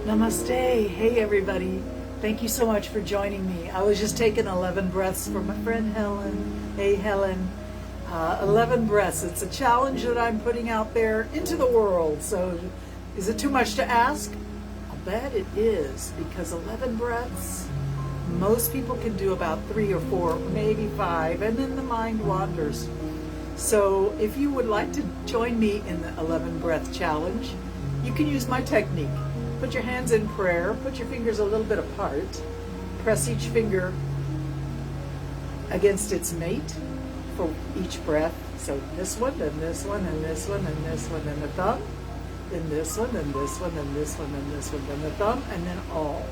Namaste. Hey, everybody. Thank you so much for joining me. I was just taking 11 breaths for my friend Helen. Hey, Helen. 11 breaths. It's a challenge that I'm putting out there into the world. So is it too much to ask? I bet it is, because 11 breaths, most people can do about 3 or 4, maybe 5, and then the mind wanders. So if you would like to join me in the 11 breath challenge, you can use my technique. Put your hands in prayer, put your fingers a little bit apart, press each finger against its mate for each breath. So this one, and this one, and this one, and this one, and the thumb, then this one, and this one, and this one, and this one, then the thumb, and then all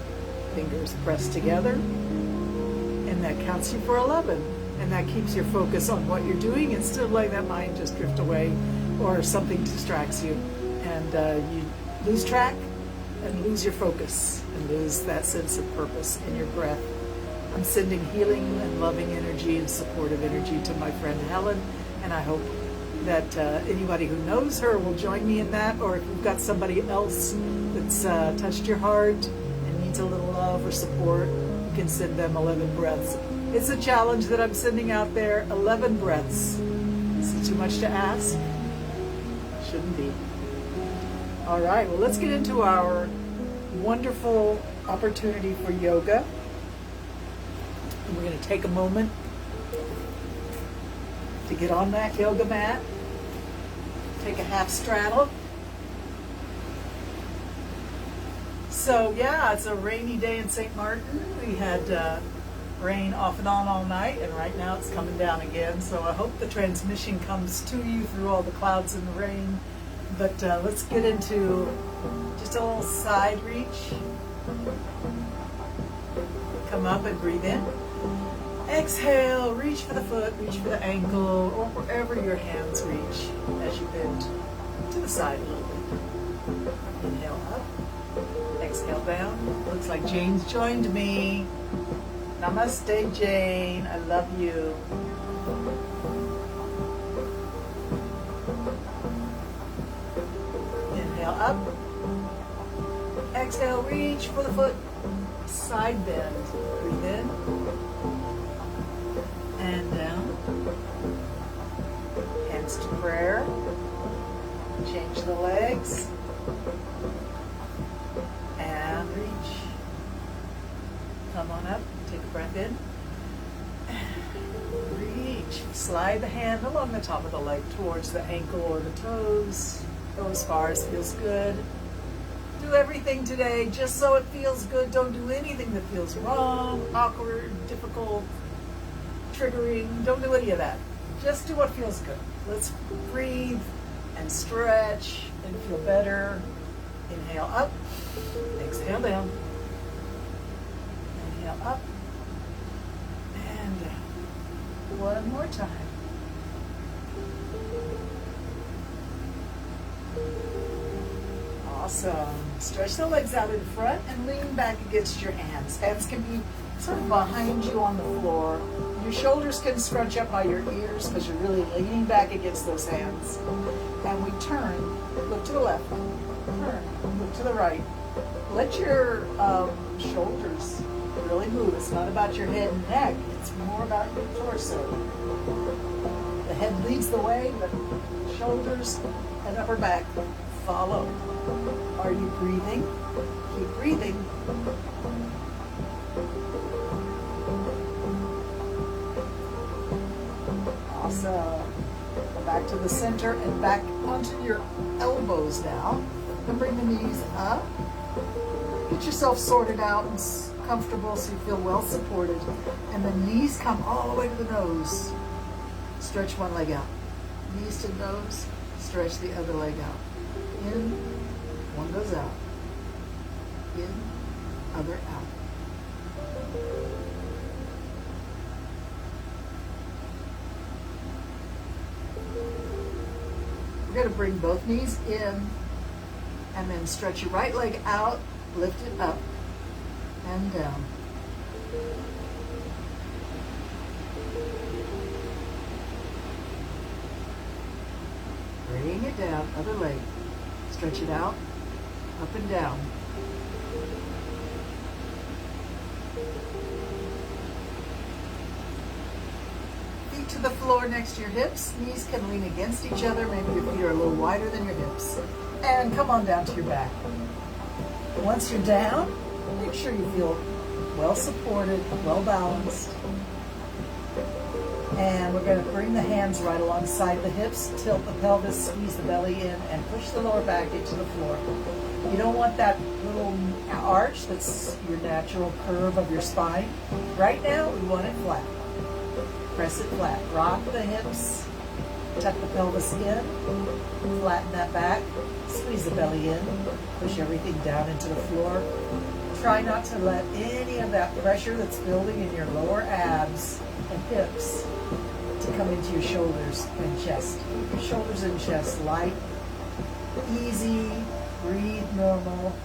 fingers pressed together. And that counts you for 11. And that keeps your focus on what you're doing instead of letting that mind just drift away or something distracts you. And you lose track and lose your focus and lose that sense of purpose in your breath. I'm sending healing and loving energy and supportive energy to my friend Helen, and I hope that anybody who knows her will join me in that, or if you've got somebody else that's touched your heart and needs a little love or support, you can send them 11 breaths. It's a challenge that I'm sending out there, 11 breaths. Is it too much to ask? Shouldn't be. All right, well, let's get into our wonderful opportunity for yoga. And we're going to take a moment to get on that yoga mat. Take a half straddle. So, yeah, it's a rainy day in St. Martin. We had rain off and on all night, and right now it's coming down again. So I hope the transmission comes to you through all the clouds and the rain. But let's get into just a little side reach. Come up and breathe in. Exhale, reach for the foot, reach for the ankle, or wherever your hands reach as you bend to the side a little bit. Inhale up, exhale down. Looks like Jane's joined me. Namaste, Jane. I love you. Inhale up. Exhale, reach for the foot. Side bend. Breathe in. And down. Hands to prayer. Change the legs. And reach. Come on up. Take a breath in. Reach. Slide the hand along the top of the leg towards the ankle or the toes. Go as far as feels good. Do everything today just so it feels good. Don't do anything that feels wrong, awkward, difficult, triggering. Don't do any of that. Just do what feels good. Let's breathe and stretch and feel better. Inhale up. Exhale down. Inhale up. And down. One more time. Awesome. Stretch the legs out in front and lean back against your hands. Hands can be sort of behind you on the floor. Your shoulders can scrunch up by your ears because you're really leaning back against those hands. And we turn. Look to the left. Turn. Look to the right. Let your shoulders really move. It's not about your head and neck. It's more about your torso. The head leads the way, but shoulders and upper back follow. Are you breathing? Keep breathing. Awesome. Go back to the center and back onto your elbows now. And bring the knees up. Get yourself sorted out and comfortable so you feel well supported. And the knees come all the way to the nose. Stretch one leg out. Knees to nose. Stretch the other leg out. In, one goes out. In, other out. We're going to bring both knees in and then stretch your right leg out, lift it up and down. Bring it down, other leg. Stretch it out, up and down. Feet to the floor next to your hips. Knees can lean against each other. Maybe your feet are a little wider than your hips. And come on down to your back. Once you're down, make sure you feel well supported, well balanced. And we're going to bring the hands right alongside the hips, tilt the pelvis, squeeze the belly in, and push the lower back into the floor. You don't want that little arch that's your natural curve of your spine. Right now, we want it flat. Press it flat. Rock the hips, tuck the pelvis in, flatten that back, squeeze the belly in, push everything down into the floor. Try not to let any of that pressure that's building in your lower abs and hips to come into your shoulders and chest. Keep your shoulders and chest light, easy, breathe normal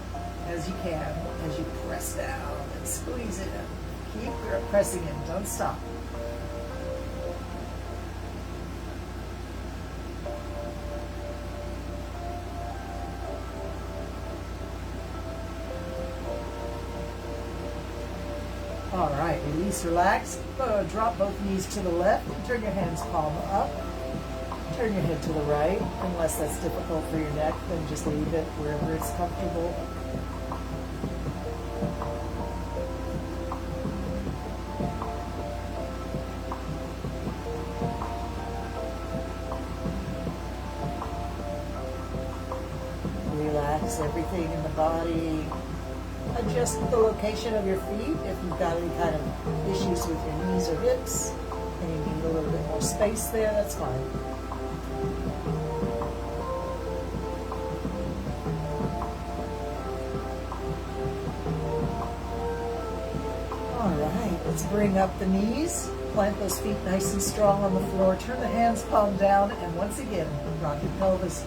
as you can as you press down and squeeze it in. Keep pressing in, don't stop. All right, release, relax. Drop both knees to the left and turn your hands palm up. Turn your head to the right. Unless that's difficult for your neck, then just leave it wherever it's comfortable. Relax everything in the body. Adjust the location of your feet if you've got any kind of issues with your knees or hips and you need a little bit more space there, that's fine. All right, let's bring up the knees. Plant those feet nice and strong on the floor. Turn the hands palm down, and once again, rock your pelvis.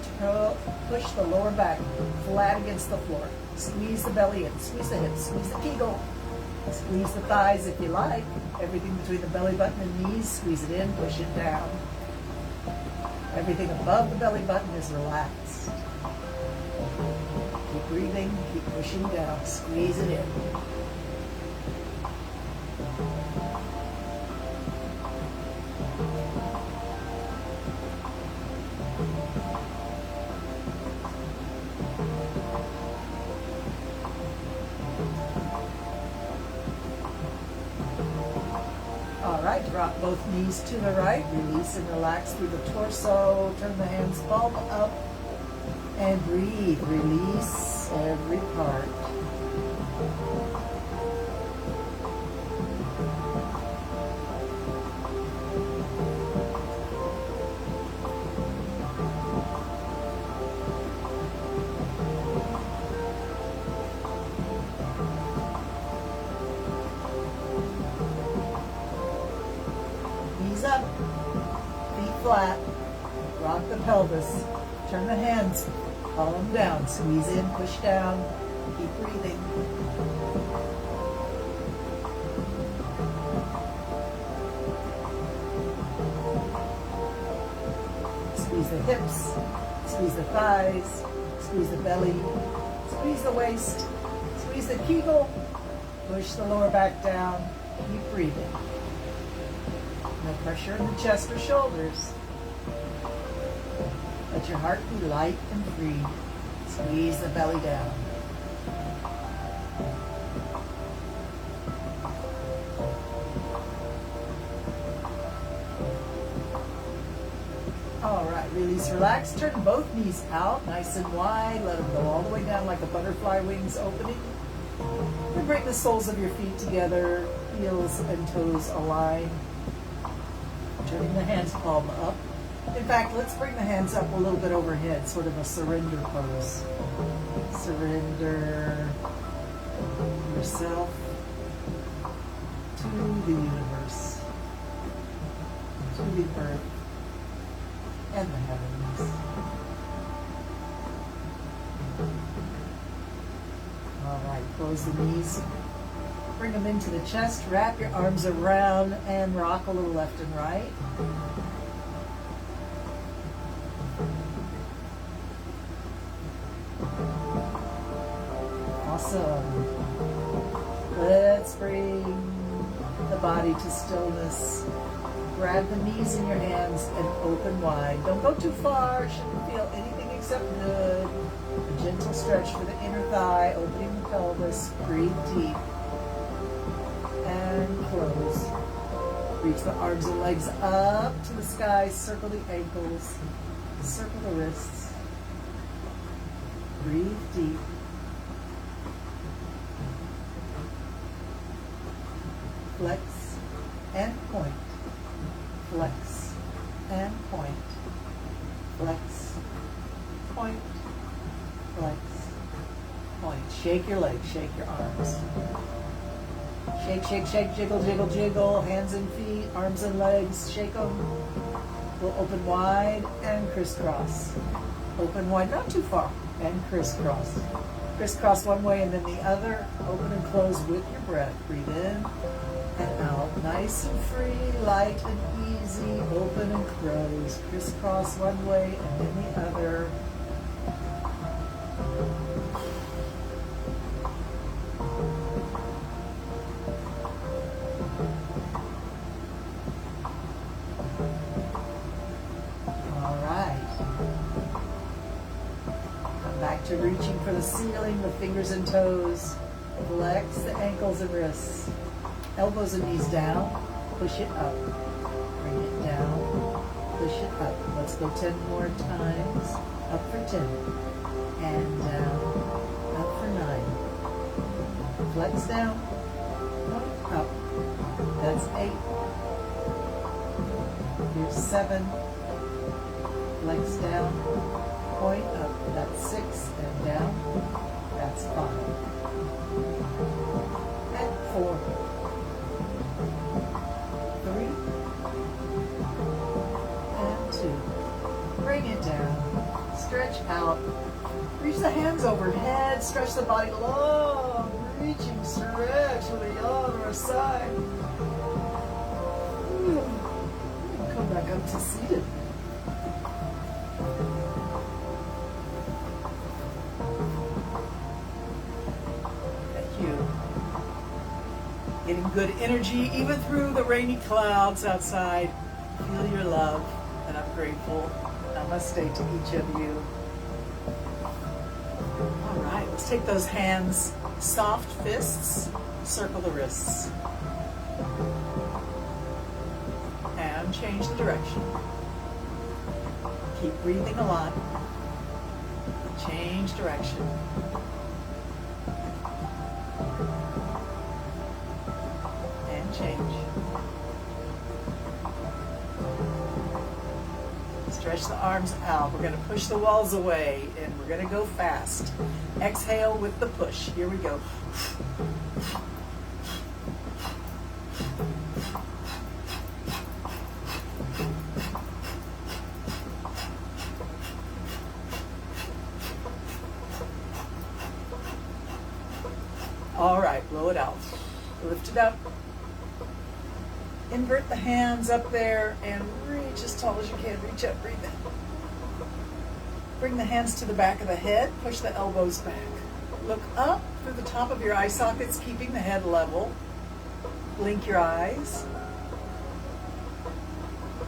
Push the lower back flat against the floor. Squeeze the belly in. Squeeze the hips. Squeeze the kegel. Squeeze the thighs if you like. Everything between the belly button and knees, squeeze it in, push it down. Everything above the belly button is relaxed. Keep breathing. Keep pushing down. Squeeze it in. All right, drop both knees to the right, release and relax through the torso, turn the hands palm up, and breathe, release every part. Up, feet flat, rock the pelvis, turn the hands, palm down, squeeze in, push down, keep breathing. Squeeze the hips, squeeze the thighs, squeeze the belly, squeeze the waist, squeeze the kegel, push the lower back down, keep breathing. No pressure in the chest or shoulders. Let your heart be light and free. Squeeze the belly down. All right, release, relax. Turn both knees out nice and wide. Let them go all the way down like a butterfly wings opening. And bring the soles of your feet together, heels and toes align. Turning the hands palm up. In fact, let's bring the hands up a little bit overhead, sort of a surrender pose. Surrender yourself to the universe, to the earth and the heavens. All right, close the knees. Bring them into the chest, wrap your arms around and rock a little left and right. Awesome. Let's bring the body to stillness. Grab the knees in your hands and open wide. Don't go too far. Shouldn't feel anything except good. A gentle stretch for the inner thigh, opening the pelvis. Breathe deep. And close. Reach the arms and legs up to the sky. Circle the ankles. Circle the wrists. Breathe deep. Flex and point. Flex and point. Flex, point, flex, point. Shake your legs, shake your arms. Shake, shake, shake, jiggle, jiggle, jiggle. Hands and feet, arms and legs, shake them. We'll open wide and crisscross. Open wide, not too far, and crisscross. Crisscross one way and then the other. Open and close with your breath. Breathe in and out. Nice and free, light and easy. Open and close. Crisscross one way and then the other. All right. Come back to reaching for the ceiling, the fingers and toes. Flex the ankles and wrists. Elbows and knees down. Push it up. Bring it down. Push it up. Let's go 10 more times. Up for 10. And down. Up for 9. Flex down. Up. That's 8. Here's 7. Flex down. Point up. That's 6. And down. That's 5. And 4. 3 and 2. Bring it down. Stretch out. Reach the hands overhead. Stretch the body long. Reaching stretch with a yawn or a sigh. Come back up to seated. Thank you. Getting good energy even through the rainy clouds outside. Feel your love, and I'm grateful. Namaste to each of you. All right, let's take those hands, soft fists, circle the wrists. And change the direction. Keep breathing a lot. Change direction. Change. Stretch the arms out. We're going to push the walls away and we're going to go fast. Exhale with the push. Here we go. All right, blow it out. Lift it up. Invert the hands up there and reach as tall as you can. Reach up, breathe in. Bring the hands to the back of the head. Push the elbows back. Look up through the top of your eye sockets, keeping the head level. Blink your eyes.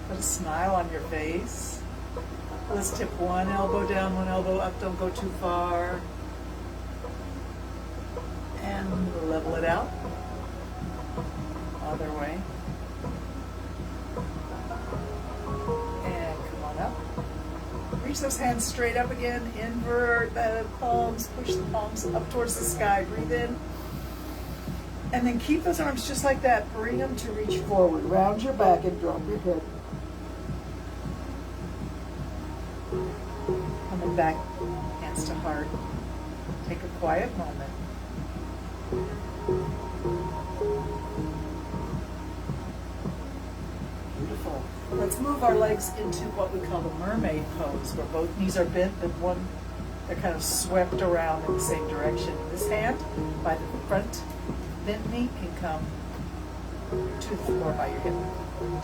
Put a smile on your face. Let's tip one elbow down, one elbow up. Don't go too far. And level it out. Other way. Reach those hands straight up again. Invert the palms. Push the palms up towards the sky. Breathe in. And then keep those arms just like that. Bring them to reach forward. Round your back and drop your head. Coming back, hands to heart. Take a quiet moment. Beautiful. Let's move our legs into what we call the mermaid pose, where both knees are bent and they're kind of swept around in the same direction. This hand by the front bent knee can come to the floor by your hip.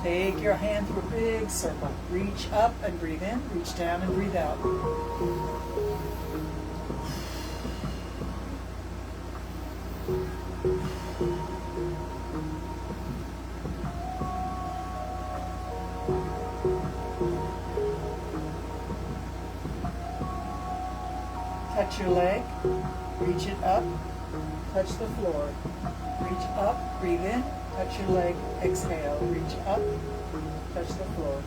Take your hand through a big circle. Reach up and breathe in, reach down and breathe out. touch your leg, reach it up, touch the floor. Reach up, breathe in, touch your leg, exhale, reach up, touch the floor.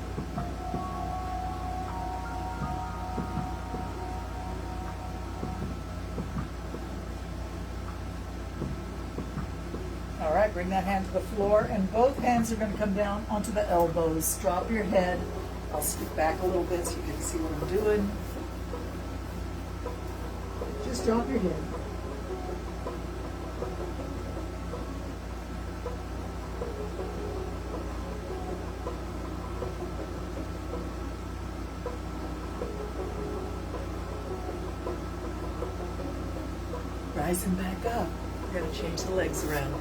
All right, bring that hand to the floor, and both hands are going to come down onto the elbows. Drop your head. I'll scoot back a little bit so you can see what I'm doing. Just drop your head. Rising back up. We're going to change the legs around.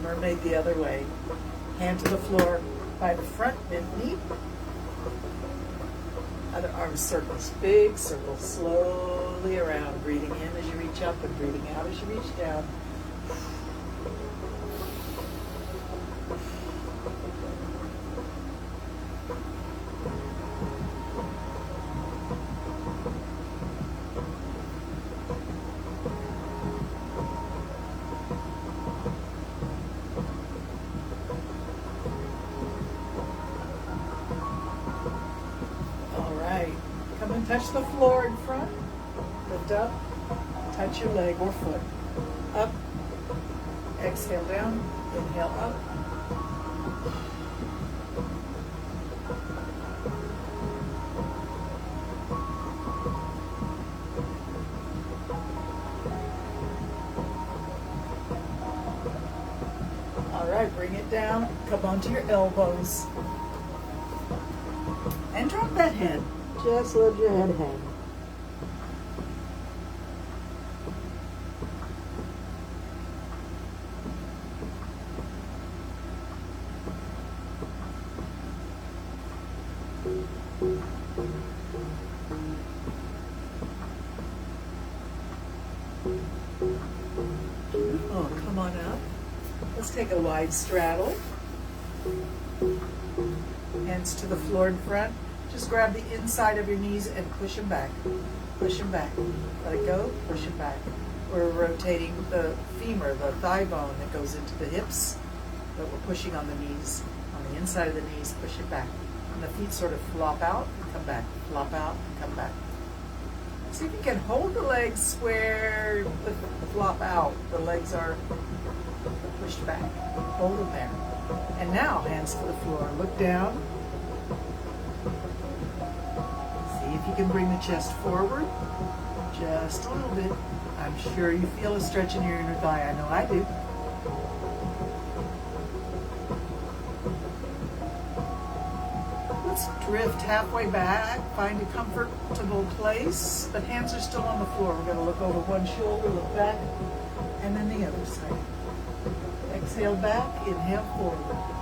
Mermaid the other way. Hand to the floor by the front, bend knee. Other arm circles, big circle, slowly around. Breathing in as you reach up and breathing out as you reach down. Come and touch the floor in front. Lift up. Touch your leg or foot. Up. Exhale down. Inhale up. All right, bring it down. Come onto your elbows. And drop that head. Just let your head hang. Oh, come on up. Let's take a wide straddle. Hands to the floor in front. Just grab the inside of your knees and push them back. Push them back. Let it go. Push it back. We're rotating the femur, the thigh bone that goes into the hips, but we're pushing on the knees. On the inside of the knees, push it back. And the feet sort of flop out and come back. Flop out and come back. See if you can hold the legs square, but flop out. The legs are pushed back. Hold them there. And now, hands to the floor. Look down. If you can bring the chest forward just a little bit. I'm sure you feel a stretch in your inner thigh. I know I do. Let's drift halfway back. Find a comfortable place. But hands are still on the floor. We're going to look over one shoulder, look back, and then the other side. Exhale back, inhale forward.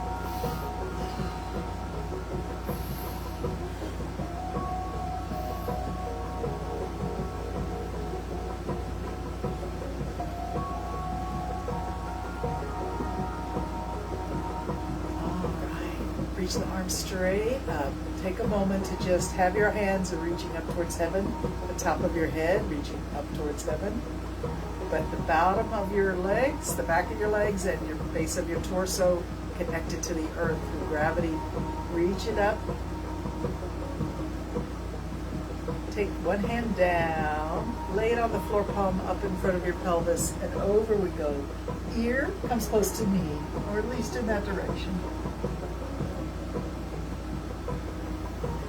Reach the arms straight up. Take a moment to just have your hands reaching up towards heaven, the top of your head reaching up towards heaven, but the bottom of your legs, the back of your legs, and your base of your torso connected to the earth through gravity. Reach it up. Take one hand down, lay it on the floor palm up in front of your pelvis, and over we go. Ear comes close to knee, or at least in that direction.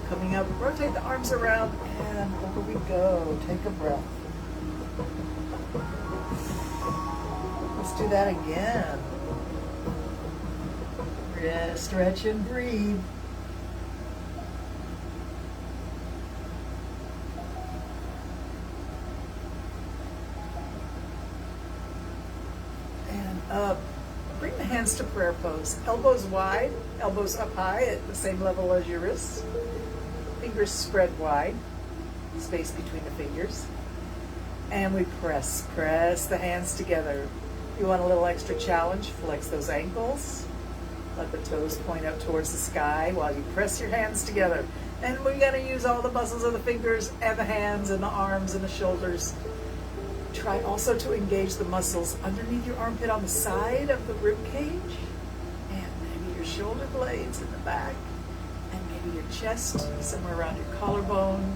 Coming up, rotate the arms around, and over we go. Take a breath. Let's do that again. Stretch and breathe. And up. Bring the hands to prayer pose. Elbows wide, elbows up high at the same level as your wrists. Fingers spread wide, space between the fingers. And we press the hands together. If you want a little extra challenge, flex those ankles. Let the toes point up towards the sky while you press your hands together. And we're going to use all the muscles of the fingers and the hands and the arms and the shoulders. Try also to engage the muscles underneath your armpit on the side of the rib cage, and maybe your shoulder blades in the back, and maybe your chest somewhere around your collarbone.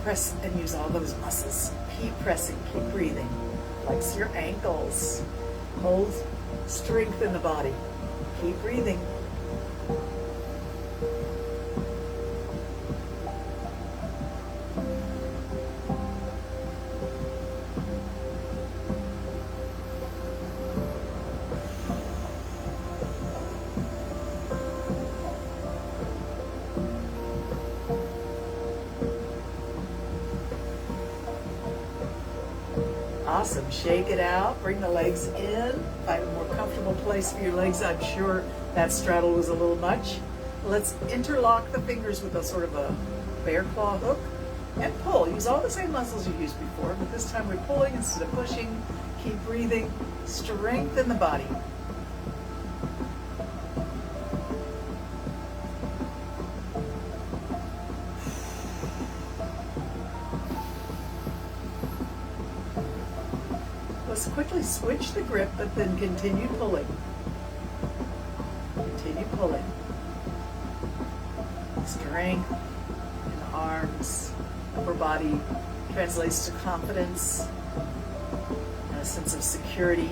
Press and use all those muscles. Keep pressing, keep breathing. Flex your ankles. Hold strength in the body. Keep breathing. Awesome. Shake it out. Bring the legs in. Find a more comfortable place for your legs. I'm sure that straddle was a little much. Let's interlock the fingers with a sort of a bear claw hook and pull. Use all the same muscles you used before, but this time we're pulling instead of pushing. Keep breathing. Strengthen the body. Let's quickly switch the grip, but then continue pulling. Continue pulling. Strength in the arms, upper body translates to confidence and a sense of security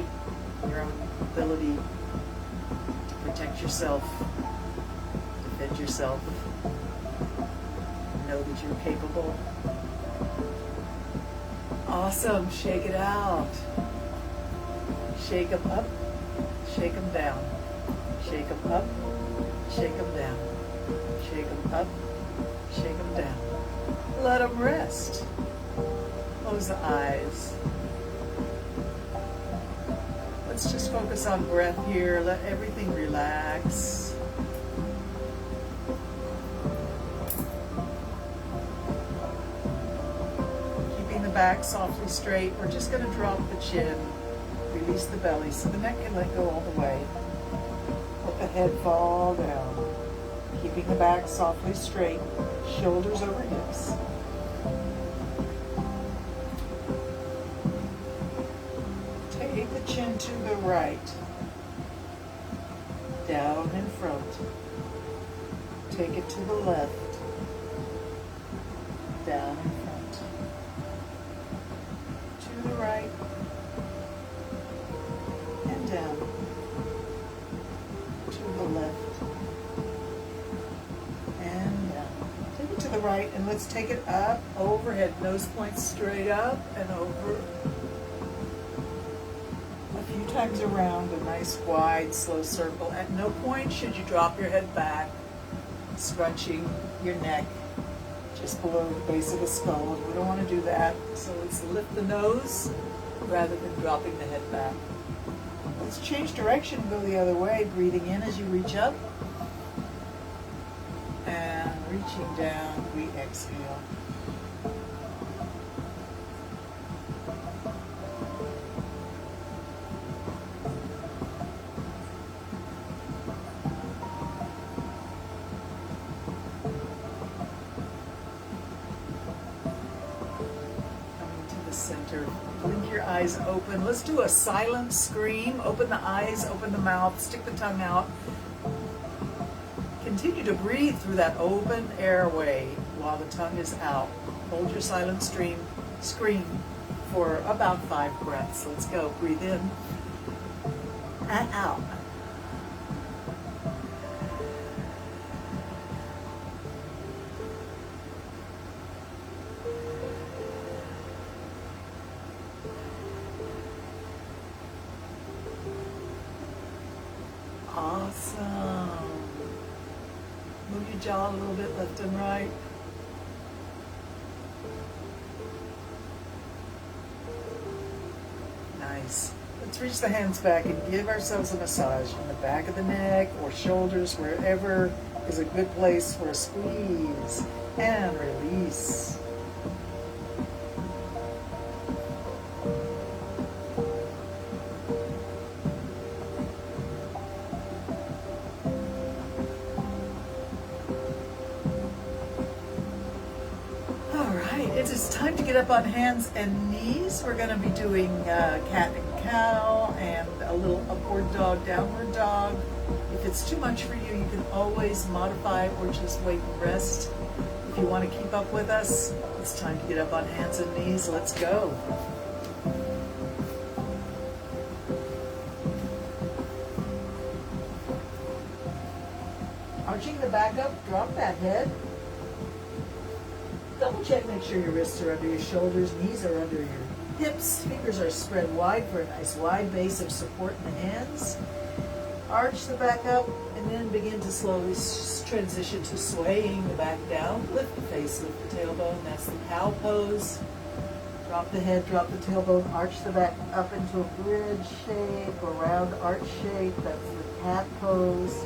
in your own ability to protect yourself, defend yourself, know that you're capable. Awesome. Shake it out. Shake them up, shake them down. Shake them up, shake them down. Shake them up, shake them down. Let them rest. Close the eyes. Let's just focus on breath here. Let everything relax. Keeping the back softly straight. We're just going to drop the chin. Release the belly so the neck can let go all the way. Let the head fall down. Keeping the back softly straight, shoulders over hips. Take the chin to the right, down in front. Take it to the left, down in front. To the right, down, to the left, and down. Take it to the right, and let's take it up, overhead, nose points straight up and over. A few times around, a nice wide, slow circle. At no point should you drop your head back, scrunching your neck just below the base of the skull. We don't want to do that, so let's lift the nose rather than dropping the head back. Let's change direction and go the other way, breathing in as you reach up. And reaching down, we exhale. Coming to the center. Blink your eyes open. Let's do a silent scream. Open the eyes, open the mouth, stick the tongue out. Continue to breathe through that open airway while the tongue is out. Hold your silent scream for about 5 breaths. Let's go. Breathe in and out. Awesome. Move your jaw a little bit left and right. Nice. Let's reach the hands back and give ourselves a massage in the back of the neck or shoulders, wherever is a good place for a squeeze. And release. right, it is time to get up on hands and knees. We're going to be doing cat and cow and a little upward dog, downward dog. If it's too much for you, you can always modify or just wait and rest. If you want to keep up with us, it's time to get up on hands and knees. Let's go. Arching the back up, drop that head. Double check, make sure your wrists are under your shoulders, knees are under your hips, fingers are spread wide for a nice wide base of support in the hands. Arch the back up and then begin to slowly transition to swaying the back down. Lift the face, lift the tailbone, that's the cow pose. Drop the head, drop the tailbone, arch the back up into a bridge shape or round arch shape, that's the cat pose.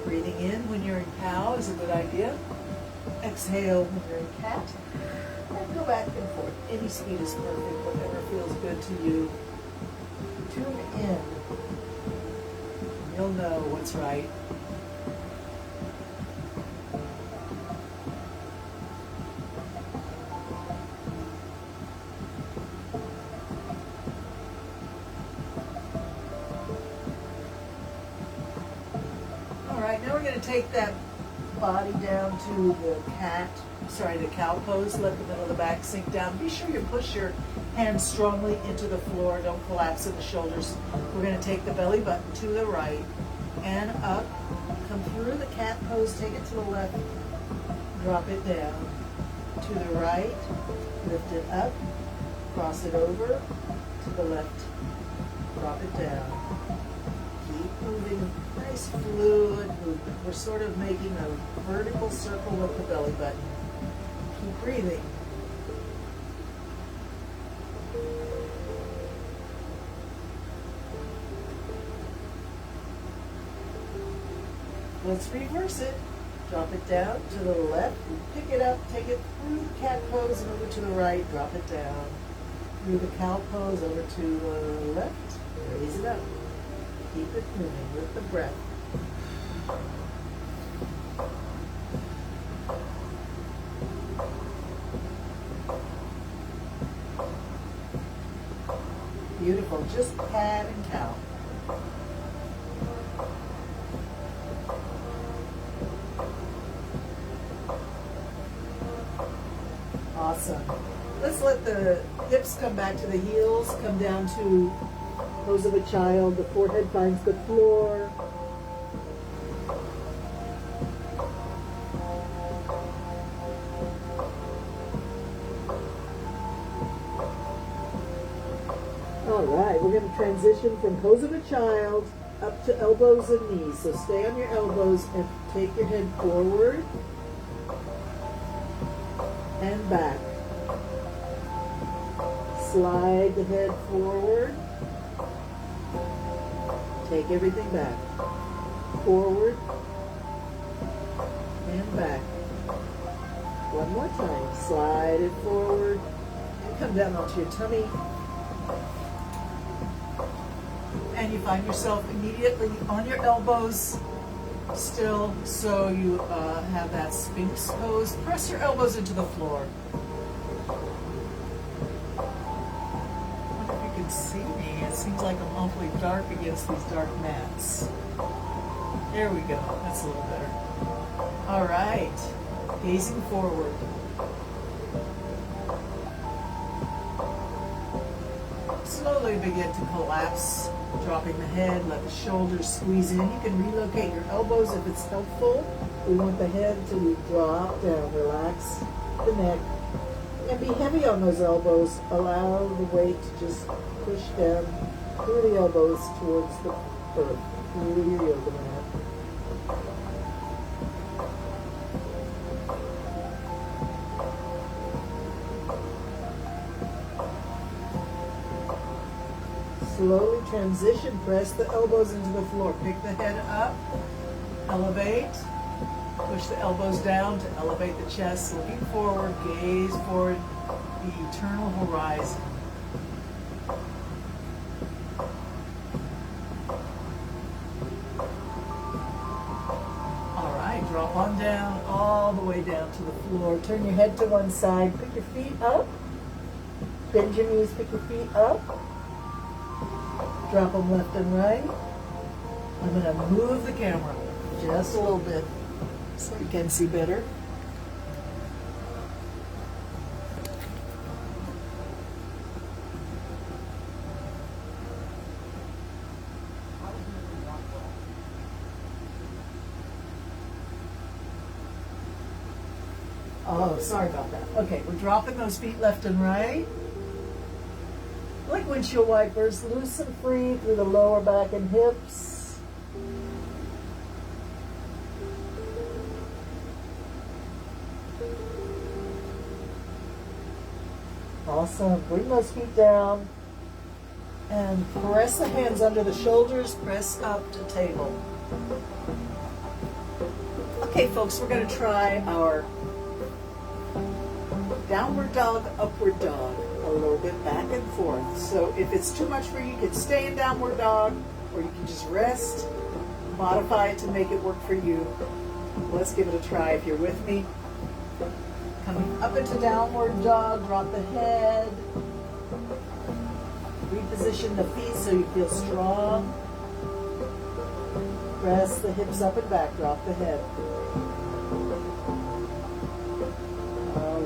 Breathing in when you're in cow is a good idea. Exhale when you're in cat. And go back and forth. Any speed is perfect, whatever feels good to you. Tune in. You'll know what's right. Now we're going to take that body down to the cow pose. Let the middle of the back sink down. Be sure you push your hands strongly into the floor. Don't collapse in the shoulders. We're going to take the belly button to the right and up. Come through the cat pose. Take it to the left. Drop it down. To the right. Lift it up. Cross it over. To the left. Drop it down. Keep moving. Nice fluid movement. We're sort of making a vertical circle with the belly button. Keep breathing. Let's reverse it. Drop it down to the left. Pick it up. Take it through the cat pose and over to the right. Drop it down. Through the cow pose over to the left. Raise it up. Keep it moving with the breath. Beautiful. Just cat and cow. Awesome. Let's let the hips come back to the heels, come down to pose of a child, the forehead finds the floor. All right, we're going to transition from pose of a child up to elbows and knees. So stay on your elbows and take your head forward and back. Slide the head forward. Take everything back. Forward and back. One more time. Slide it forward and come down onto your tummy. And you find yourself immediately on your elbows still, so you have that Sphinx pose. Press your elbows into the floor. See me. It seems like I'm awfully dark against these dark mats. There we go. That's a little better. All right. Gazing forward. Slowly begin to collapse, dropping the head, let the shoulders squeeze in. You can relocate your elbows if it's helpful. We want the head to drop down, relax the neck, and be heavy on those elbows. Allow the weight to just push down through the elbows towards the earth, through your yoga mat. Slowly transition, press the elbows into the floor. Pick the head up, elevate, push the elbows down to elevate the chest, looking forward, gaze forward, the eternal horizon. All right, drop on down all the way down to the floor. Turn your head to one side. Pick your feet up. Bend your knees. Pick your feet up. Drop them left and right. I'm going to move the camera just a little bit so you can see better. Oh, sorry about that. Okay, we're dropping those feet left and right. Like windshield wipers, loose and free through the lower back and hips. Awesome. Bring those feet down and press the hands under the shoulders, press up to table. Okay, folks, we're going to try our downward dog, upward dog, a little bit back and forth. So if it's too much for you, you can stay in downward dog, or you can just rest, modify it to make it work for you. Let's give it a try if you're with me. Coming up into downward dog, drop the head. Reposition the feet so you feel strong. Press the hips up and back, drop the head.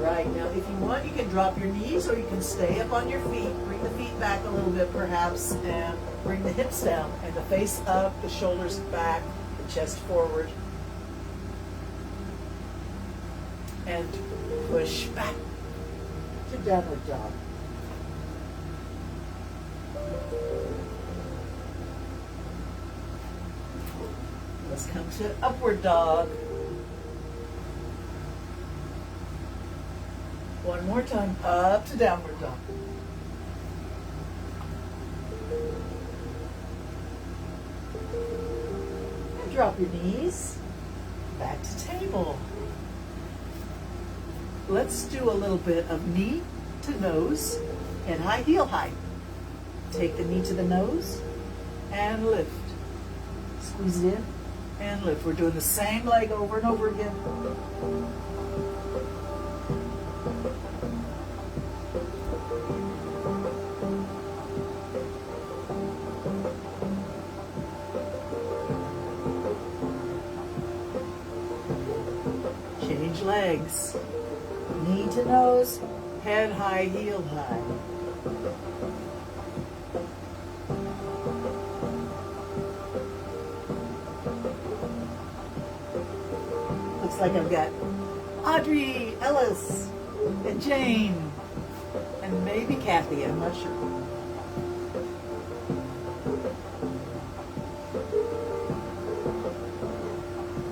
Right, now if you want, you can drop your knees or you can stay up on your feet. Bring the feet back a little bit perhaps and bring the hips down and the face up, the shoulders back, the chest forward. And push back to downward dog. Let's come to upward dog. One more time, up to downward dog. And drop your knees, back to table. Let's do a little bit of knee to nose and high heel height. Take the knee to the nose and lift. Squeeze it in and lift. We're doing the same leg over and over again. Change legs. Knee to nose, head high, heel high. Looks like I've got Audrey, Ellis, and Jane, and maybe Kathy, I'm not sure.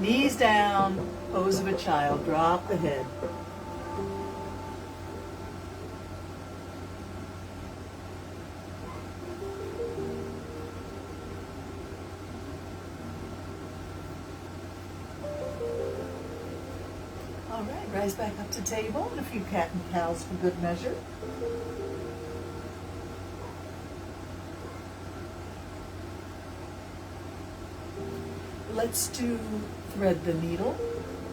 Knees down, pose of a child, drop the head. All right, rise back up to table and a few cat and cows for good measure. Let's do thread the needle.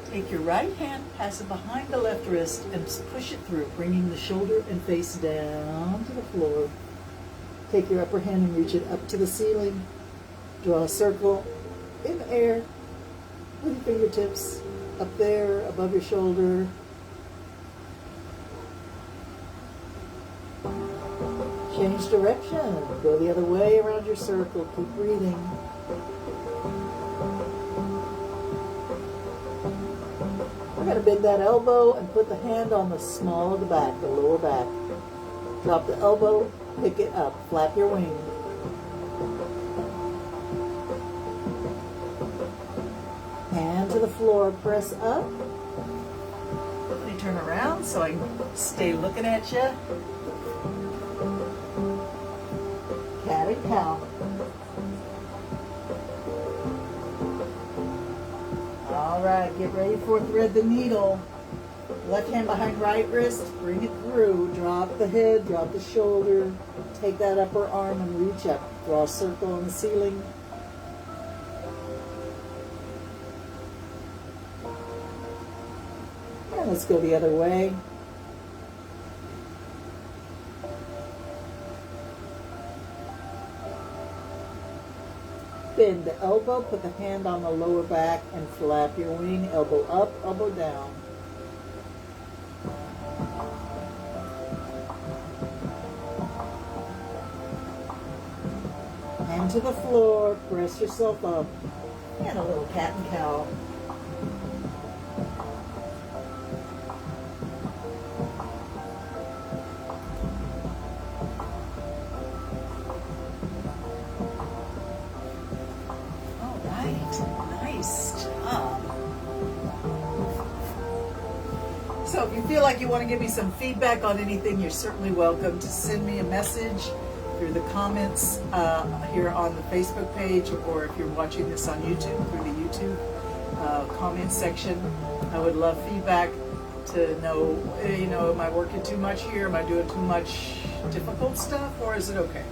Take your right hand, pass it behind the left wrist, and push it through, bringing the shoulder and face down to the floor. Take your upper hand and reach it up to the ceiling. Draw a circle in the air with your fingertips up there, above your shoulder. Change direction. Go the other way around your circle. Keep breathing. We're going to bend that elbow and put the hand on the small of the back, the lower back. Drop the elbow, pick it up, flap your wing. Hand to the floor, press up. Let me turn around so I can stay looking at you. Cat and cow. All right, get ready for thread the needle. Left hand behind right wrist, bring it through. Drop the head, drop the shoulder. Take that upper arm and reach up. Draw a circle on the ceiling. And let's go the other way. Bend the elbow, put the hand on the lower back and flap your wing, elbow up, elbow down. Hand to the floor, press yourself up, and a little cat and cow. So if you feel like you want to give me some feedback on anything, you're certainly welcome to send me a message through the comments here on the Facebook page, or if you're watching this on YouTube, through the YouTube comments section. I would love feedback to know, am I working too much here? Am I doing too much difficult stuff, or is it okay?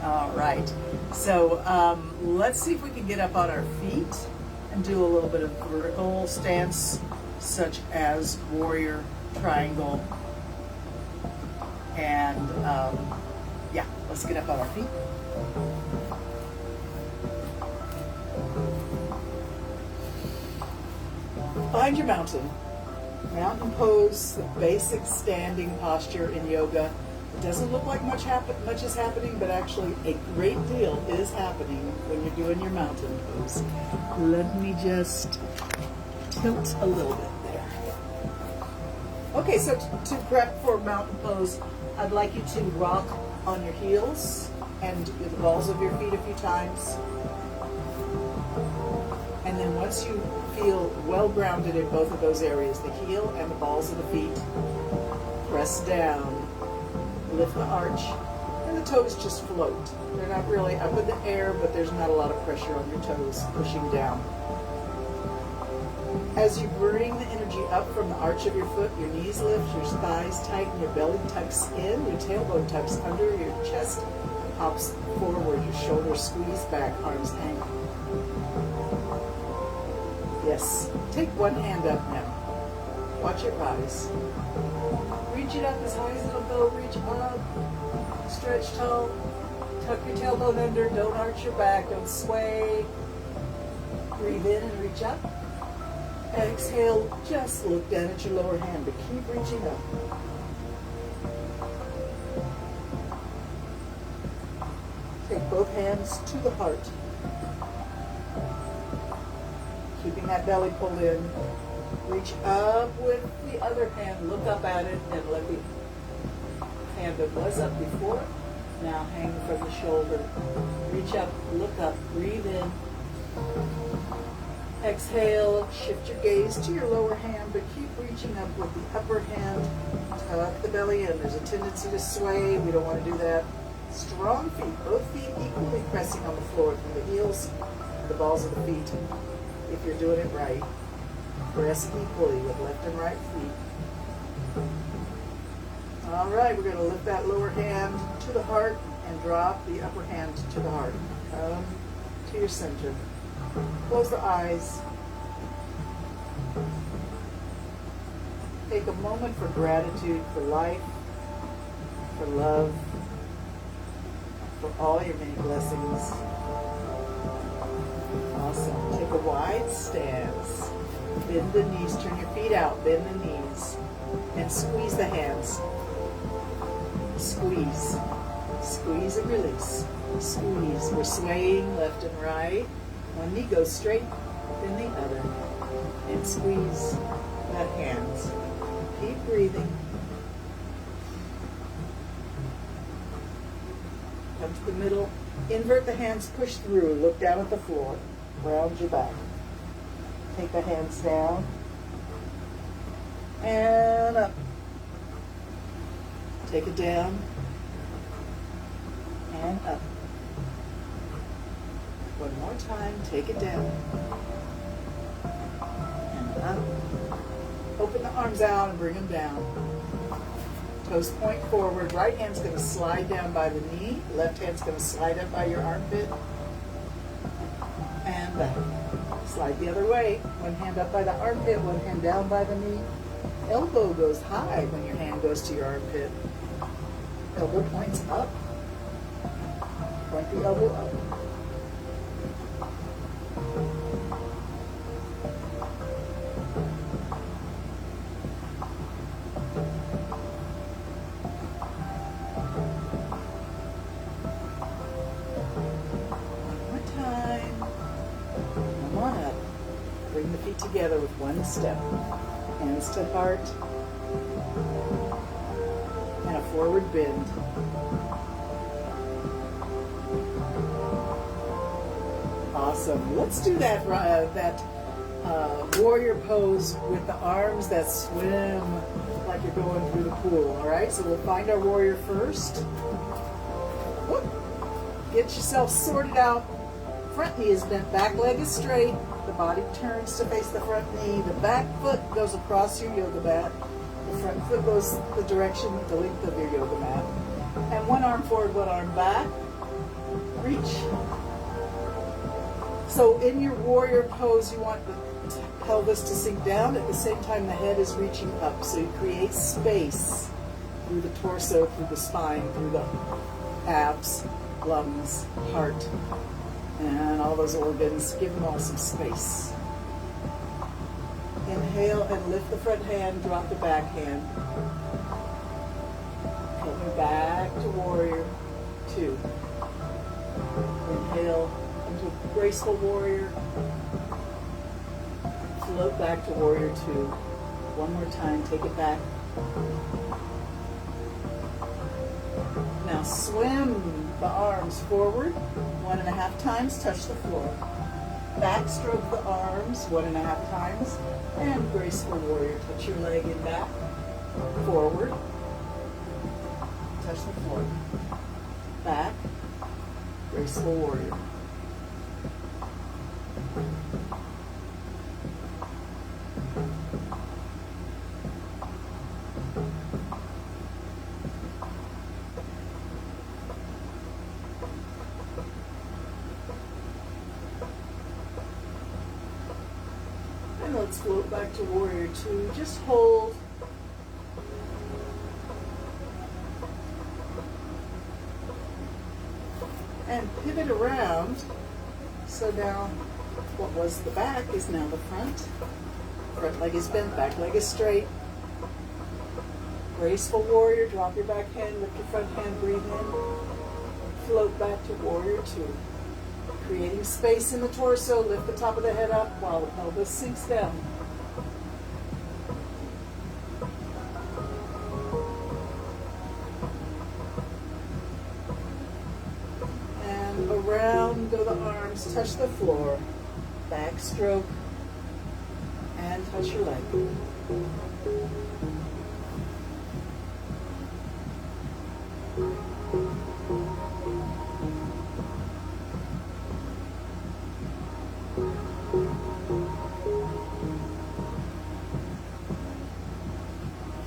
All right. So let's see if we can get up on our feet and do a little bit of vertical stance, such as warrior, triangle, and yeah, let's get up on our feet. Find your mountain. Mountain pose, the basic standing posture in yoga. It doesn't look like much is happening, but actually a great deal is happening when you're doing your mountain pose. Let me just tilt a little bit there. Okay, so to prep for mountain pose, I'd like you to rock on your heels and the balls of your feet a few times. And then once you feel well grounded in both of those areas, the heel and the balls of the feet, press down, lift the arch, and the toes just float. They're not really up in the air, but there's not a lot of pressure on your toes pushing down. As you bring the energy up from the arch of your foot, your knees lift, your thighs tighten, your belly tucks in, your tailbone tucks under, your chest pops forward, your shoulders squeeze back, arms hang. Yes. Take one hand up now. Watch it rise. Reach it up as high as it'll go. Reach up. Stretch tall. Tuck your tailbone under. Don't arch your back. Don't sway. Breathe in and reach up. Exhale. Just look down at your lower hand, but keep reaching up. Take both hands to the heart. Keeping that belly pulled in. Reach up with the other hand. Look up at it and let the hand that was up before now hang from the shoulder. Reach up, look up, breathe in. Exhale, shift your gaze to your lower hand, but keep reaching up with the upper hand. Tuck the belly in. There's a tendency to sway. We don't want to do that. Strong feet, both feet equally pressing on the floor from the heels and the balls of the feet. If you're doing it right, press equally with left and right feet. All right, we're going to lift that lower hand to the heart and drop the upper hand to the heart. Come to your center. Close the eyes. Take a moment for gratitude for life, for love, for all your many blessings. Awesome. Take a wide stance. Bend the knees. Turn your feet out. Bend the knees. And squeeze the hands. Squeeze. Squeeze and release. Squeeze. We're swaying left and right. One knee goes straight, then the other. And squeeze that hands. Keep breathing. Come to the middle. Invert the hands, push through. Look down at the floor. Round your back. Take the hands down. And up. Take it down. And up. One more time. Take it down. And up. Open the arms out and bring them down. Toes point forward. Right hand's going to slide down by the knee. Left hand's going to slide up by your armpit. And back. Slide the other way. One hand up by the armpit, one hand down by the knee. Elbow goes high when your hand goes to your armpit. Elbow points up. Point the elbow up. One more time. Come on up. Bring the feet together with one step. Hands to heart. And a forward bend. Awesome. Let's do that warrior pose with the arms that swim like you're going through the pool. All right, so we'll find our warrior first. Whoop. Get yourself sorted out. Front knee is bent, back leg is straight. The body turns to face the front knee. The back foot goes across your yoga mat. The front foot goes the direction, the length of your yoga mat. And one arm forward, one arm back. Reach. So in your warrior pose, you want the pelvis to sink down. At the same time, the head is reaching up. So you create space through the torso, through the spine, through the abs, lungs, heart, and all those organs. Give them all some space. Inhale and lift the front hand, drop the back hand. Coming back to warrior 2. Inhale into graceful warrior. Float back to warrior 2. One more time, take it back. Now swim the arms forward 1.5 times, touch the floor. Backstroke the arms 1.5 times, and graceful warrior. Touch your leg in back, forward, touch the floor. Back, graceful warrior. And let's float back to warrior 2. Just hold. And pivot around. So now what was the back is now the front. Front leg is bent, back leg is straight. Graceful warrior, drop your back hand, lift your front hand, breathe in. Float back to warrior 2. Creating space in the torso, lift the top of the head up while the pelvis sinks down. And around go the arms, touch the floor, back stroke, and touch your leg.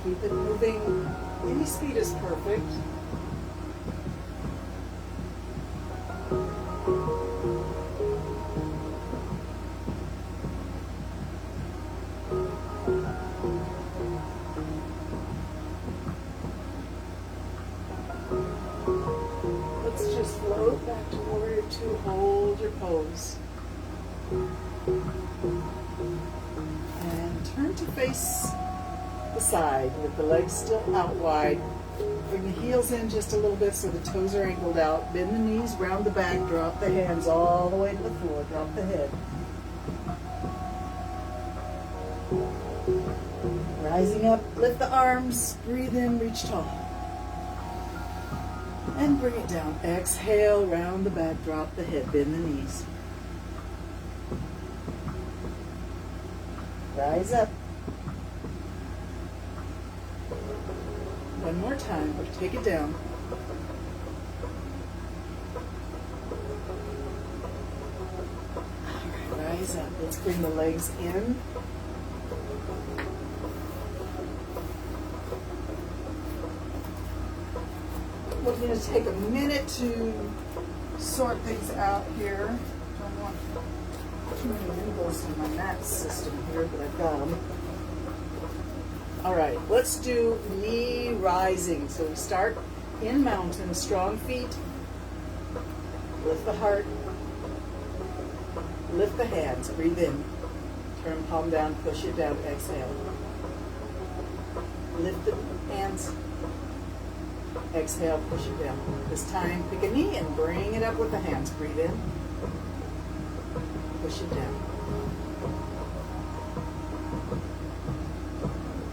Keep it moving. Any speed is perfect. Let's just float back to warrior 2. Hold your pose. And turn to face the side with the legs still out wide. Bring the heels in just a little bit so the toes are angled out. Bend the knees, round the back, drop the hands all the way to the floor. Drop the head. Rising up, lift the arms, breathe in, reach tall. And bring it down. Exhale, round the back, drop the head, bend the knees. Rise up. One more time, take it down. All right, rise up. Let's bring the legs in. We're going to take a minute to sort things out here. Don't want too many wrinkles in my mat system here, but I've got them. All right, let's do knee rising. So we start in mountain, strong feet. Lift the heart. Lift the hands, breathe in. Turn palm down, push it down, exhale. Lift the hands. Exhale, push it down. This time, pick a knee and bring it up with the hands. Breathe in. Push it down.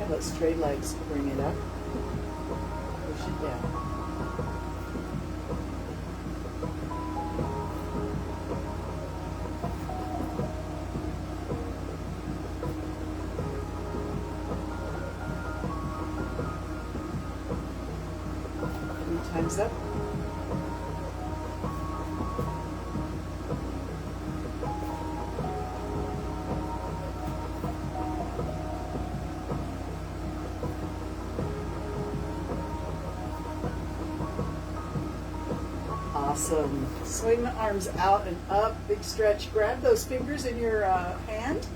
And let's trade legs. Bring it up. Push it down. Time's up. Awesome. Swing the arms out and up, big stretch. Grab those fingers in your hand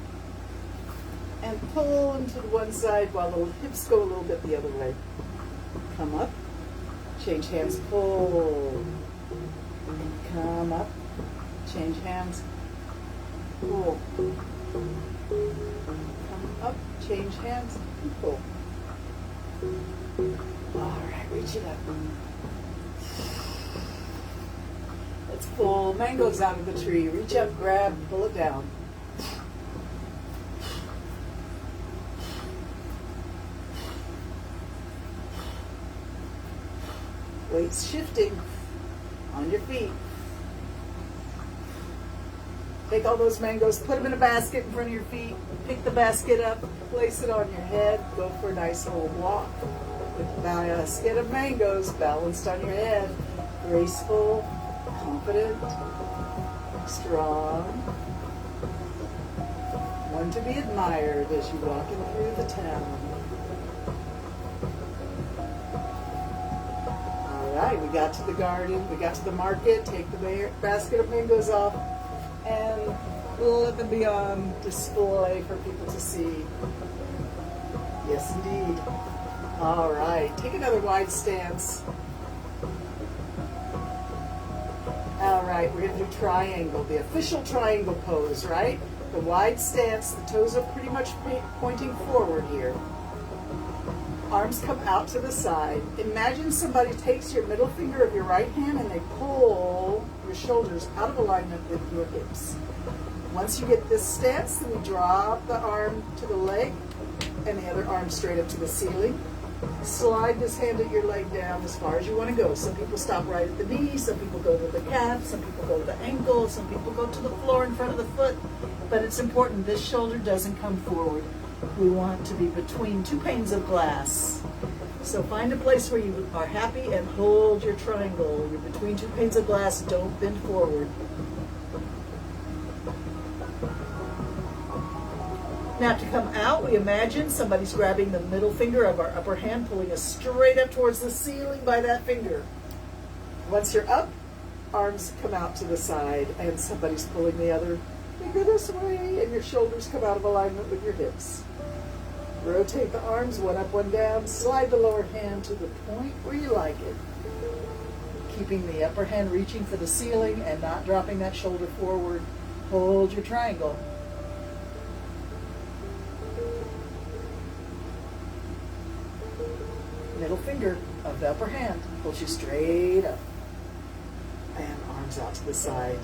and pull them to the one side while the hips go a little bit the other way. Come up. Change hands, pull. Come up. Change hands, pull. Come up, change hands, and pull. All right, reach it up. Let's pull mangoes out of the tree. Reach up, grab, pull it down. Weights shifting on your feet. Take all those mangoes, put them in a basket in front of your feet, pick the basket up, place it on your head, go for a nice little walk with the basket of mangoes balanced on your head. Graceful, confident, strong, one to be admired as you're walking through the town. We got to the garden, we got to the market, take the basket of mangoes off and let them be on display for people to see. Yes, indeed. All right, take another wide stance. All right, we're going to do triangle, the official triangle pose, right? The wide stance, the toes are pretty much pointing forward here. Arms come out to the side. Imagine somebody takes your middle finger of your right hand and they pull your shoulders out of alignment with your hips. Once you get this stance, then we drop the arm to the leg and the other arm straight up to the ceiling. Slide this hand at your leg down as far as you want to go. Some people stop right at the knee, some people go to the calf, some people go to the ankle, some people go to the floor in front of the foot. But it's important this shoulder doesn't come forward. We want to be between two panes of glass. So find a place where you are happy and hold your triangle. You're between two panes of glass, don't bend forward. Now to come out, we imagine somebody's grabbing the middle finger of our upper hand, pulling us straight up towards the ceiling by that finger. Once you're up, arms come out to the side and somebody's pulling the other finger this way and your shoulders come out of alignment with your hips. Rotate the arms, one up, one down. Slide the lower hand to the point where you like it. Keeping the upper hand reaching for the ceiling and not dropping that shoulder forward. Hold your triangle. Middle finger of the upper hand pulls you straight up. And arms out to the side.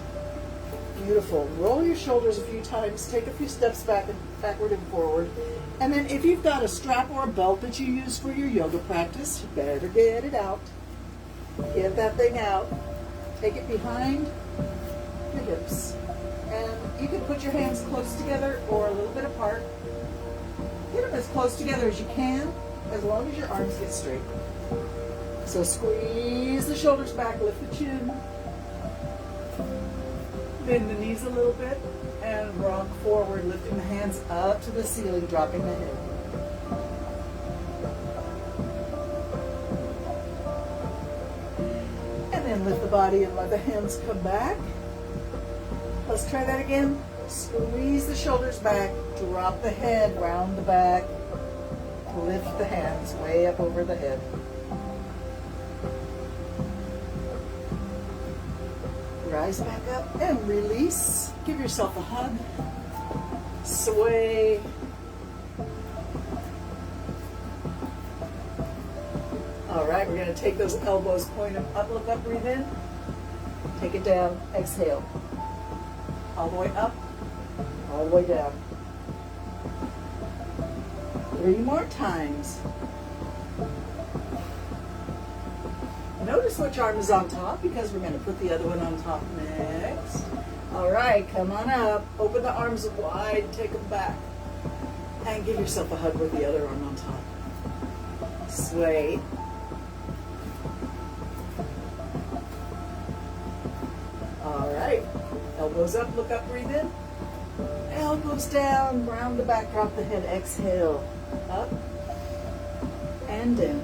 Beautiful. Roll your shoulders a few times. Take a few steps backward and forward. And then if you've got a strap or a belt that you use for your yoga practice, you better get it out. Get that thing out. Take it behind your hips. And you can put your hands close together or a little bit apart. Get them as close together as you can, as long as your arms get straight. So squeeze the shoulders back, lift the chin. Bend the knees a little bit and rock forward, lifting the hands up to the ceiling, dropping the head. And then lift the body and let the hands come back. Let's try that again. Squeeze the shoulders back, drop the head, round the back, Lift the hands way up over the head. Rise back up and release. Give yourself a hug. Sway. All right, we're going to take those elbows, point them up, look up, breathe in. Take it down, exhale. All the way up, all the way down. 3 more times. Notice which arm is on top because we're going to put the other one on top next. All right, come on up. Open the arms wide, take them back. And give yourself a hug with the other arm on top. Sway. All right, elbows up, look up, breathe in. Elbows down, round the back, drop the head, exhale. Up and down.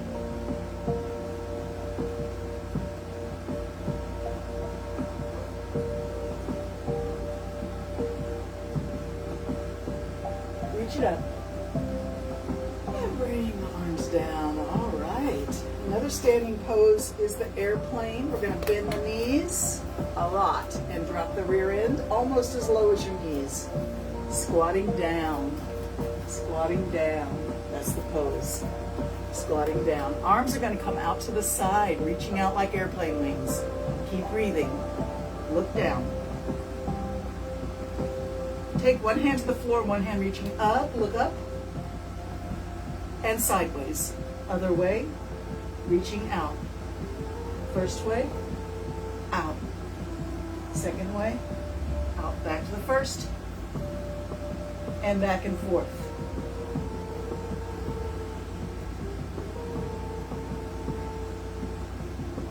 Reach it up. And bring the arms down. All right. Another standing pose is the airplane. We're going to bend the knees a lot and drop the rear end almost as low as your knees. Squatting down. Squatting down. That's the pose. Squatting down. Arms are going to come out to the side, reaching out like airplane wings. Keep breathing. Look down. Take one hand to the floor, one hand reaching up, look up, and sideways. Other way, reaching out. First way, out. Second way, out. Back to the first, and back and forth.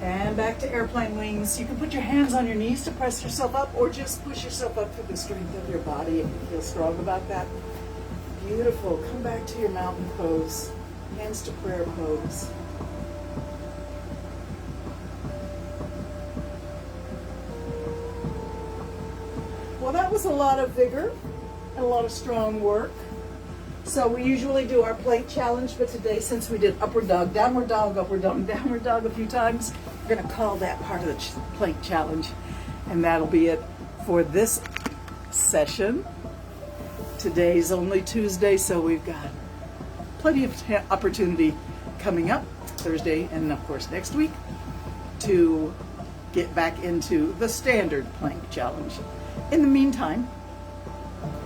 And back to airplane wings. You can put your hands on your knees to press yourself up or just push yourself up through the strength of your body if you feel strong about that. Beautiful. Come back to your mountain pose. Hands to prayer pose. Well, that was a lot of vigor and a lot of strong work. So we usually do our plank challenge, but today, since we did upward dog, downward dog a few times, we're going to call that part of the plank challenge. And that'll be it for this session. Today's only Tuesday, so we've got plenty of opportunity coming up Thursday and, of course, next week to get back into the standard plank challenge. In the meantime,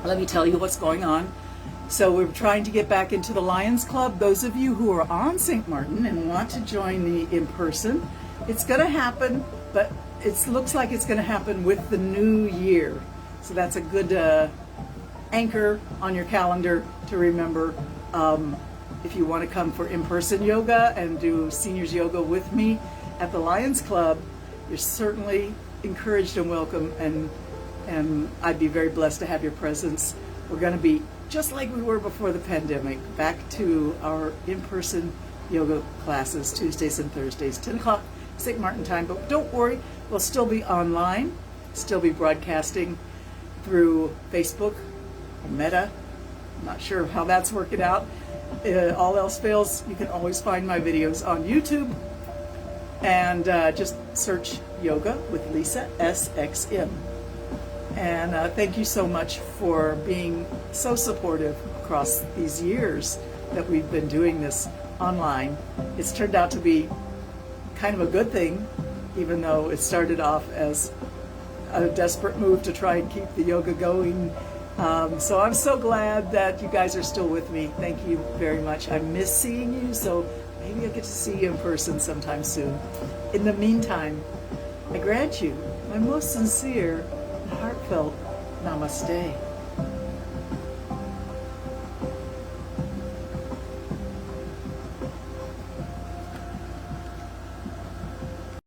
let me tell you what's going on. So we're trying to get back into the Lions Club. Those of you who are on St. Martin and want to join me in person, it's going to happen, but it looks like it's going to happen with the new year. So that's a good anchor on your calendar to remember. If you want to come for in-person yoga and do seniors yoga with me at the Lions Club, you're certainly encouraged and welcome, and I'd be very blessed to have your presence. We're going to be just like we were before the pandemic, back to our in-person yoga classes, Tuesdays and Thursdays, 10 o'clock St. Martin time. But don't worry, we'll still be online, still be broadcasting through Facebook or Meta. I'm not sure how that's working out. All else fails, you can always find my videos on YouTube, and just search Yoga with Lisa SXM. And thank you so much for being so supportive across these years that we've been doing this online. It's turned out to be kind of a good thing, even though it started off as a desperate move to try and keep the yoga going. So I'm so glad that you guys are still with me. Thank you very much. I miss seeing you, so maybe I'll get to see you in person sometime soon. In the meantime, I grant you my most sincere, heartfelt namaste.